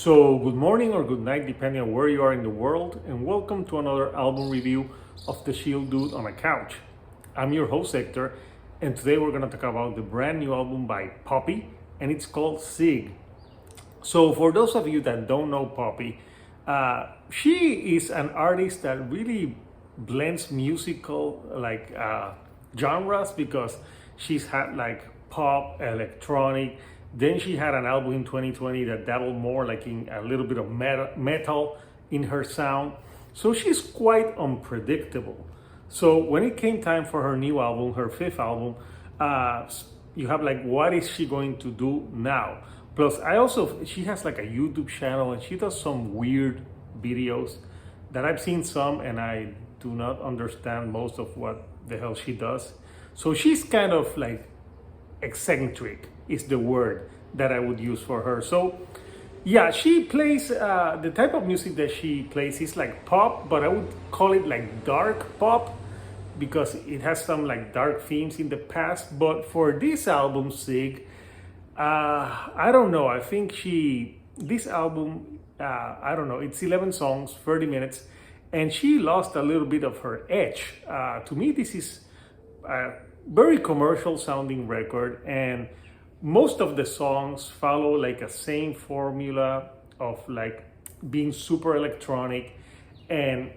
So, good morning or good night, depending on where you are in the world, and welcome to another album review of The Chill Dude on a Couch. I'm your host, Hector, and today we're going to talk about the brand new album by Poppy, and it's called Zig. So, for those of you that don't know Poppy, she is an artist that really blends musical genres because she's had like pop, electronic. Then she had an album in 2020 that dabbled more like in a little bit of metal in her sound. So she's quite unpredictable. So when it came time for her new album, her fifth album, you have like, what is she going to do now? Plus, she has like a YouTube channel and she does some weird videos that I've seen some and I do not understand most of what the hell she does. So she's kind of like eccentric is the word that I would use for her. So yeah, she plays the type of music that she plays is like pop, but I would call it like dark pop because it has some like dark themes in the past. But for this album, Zig, I don't know. I think this album, I don't know, it's 11 songs, 30 minutes, and she lost a little bit of her edge. To me, this is very commercial sounding record, and most of the songs follow like a same formula of like being super electronic and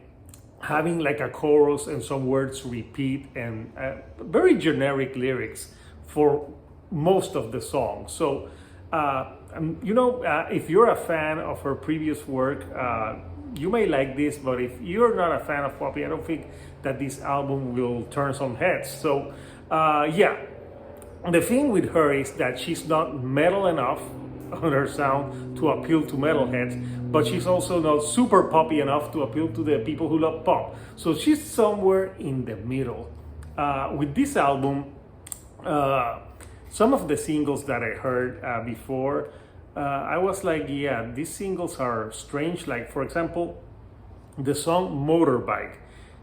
having like a chorus and some words repeat and very generic lyrics for most of the songs. So if you're a fan of her previous work, you may like this, but if you're not a fan of Poppy, I don't think that this album will turn some heads. So the thing with her is that she's not metal enough on her sound to appeal to metalheads, but she's also not super poppy enough to appeal to the people who love pop. So she's somewhere in the middle. With this album, some of the singles that I heard before, I was like, yeah, these singles are strange. Like, for example, the song Motorbike.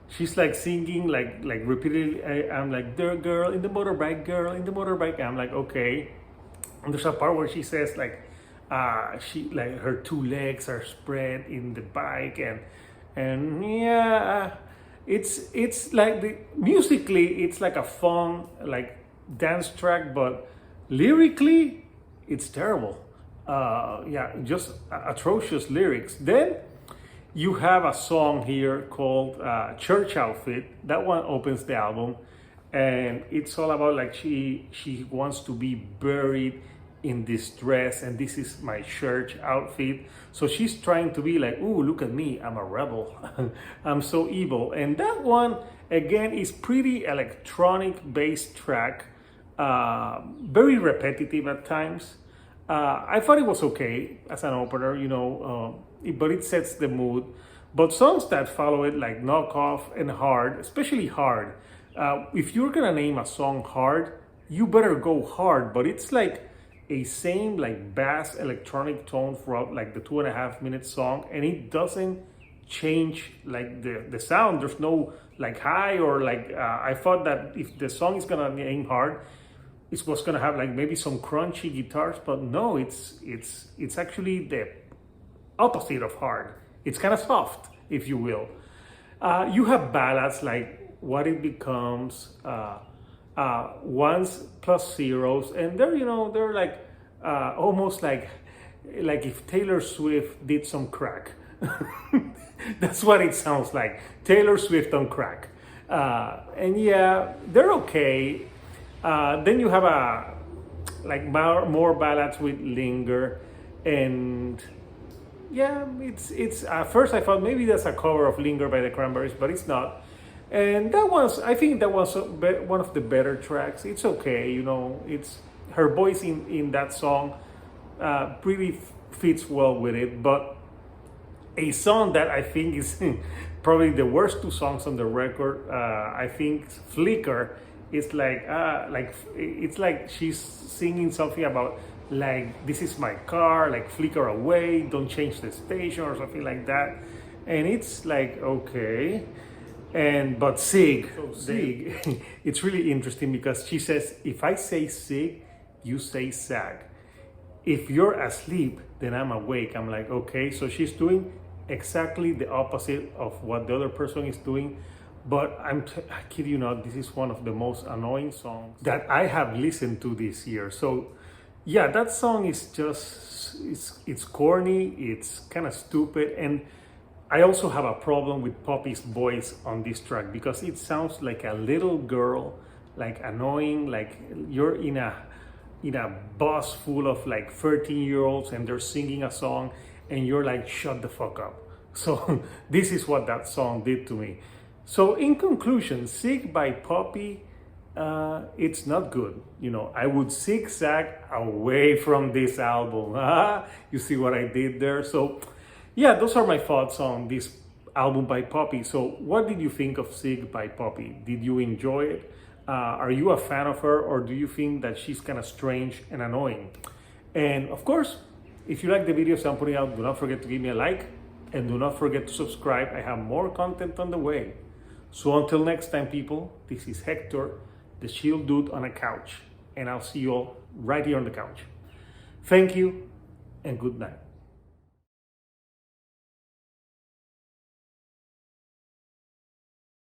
She's like singing like repeatedly. I'm like, the girl in the motorbike, girl in the motorbike. I'm like, okay. And there's a part where she says like, she like her two legs are spread in the bike, and yeah, it's like musically it's like a fun like dance track, but lyrically it's terrible. Just atrocious lyrics. Then you have a song here called Church Outfit. That one opens the album, and it's all about like she wants to be buried in this dress, and this is my church outfit. So she's trying to be like, ooh, look at me, I'm a rebel. I'm so evil. And that one, again, is pretty electronic based track, very repetitive at times. I thought it was okay as an opener, but it sets the mood. But songs that follow it, like Knockoff and Hard, especially Hard. If you're gonna name a song Hard, you better go hard. But it's like a same like bass electronic tone throughout like the 2.5 minute song, and it doesn't change like the sound. There's no like high or like I thought that if the song is gonna name Hard, it was gonna have like maybe some crunchy guitars, but no, it's actually the opposite of hard. It's kind of soft, if you will. You have ballads like What It Becomes, Ones Plus Zeros, and they're like almost like if Taylor Swift did some crack. That's what it sounds like. Taylor Swift on crack. And yeah, they're okay. Then you have more ballads with Linger, and yeah, it's at first I thought maybe that's a cover of Linger by the Cranberries, but it's not. And I think that was one of the better tracks. It's okay, it's her voice in that song really fits well with it. But a song that I think is probably the worst two songs on the record, I think Flicker. It's like it's like she's singing something about like, this is my car, like flicker away, don't change the station or something like that. And it's like, okay. But Zig, it's really interesting because she says, if I say Zig, you say Sag. if you're asleep, then I'm awake. I'm like, okay, so she's doing exactly the opposite of what the other person is doing. But I kid you not, this is one of the most annoying songs that I have listened to this year. So yeah, that song is just, it's corny, it's kind of stupid. And I also have a problem with Poppy's voice on this track because it sounds like a little girl, like annoying, like you're in a bus full of like 13-year-olds and they're singing a song and you're like, shut the fuck up. So this is what that song did to me. So in conclusion, Zig by Poppy, it's not good. You know, I would zigzag away from this album. You see what I did there? So yeah, those are my thoughts on this album by Poppy. So what did you think of Zig by Poppy? Did you enjoy it? Are you a fan of her, or do you think that she's kind of strange and annoying? And of course, if you like the videos I'm putting out, do not forget to give me a like and do not forget to subscribe. I have more content on the way. So until next time, people, this is Hector, the chill dude on a couch, and I'll see you all right here on the couch. Thank you and good night.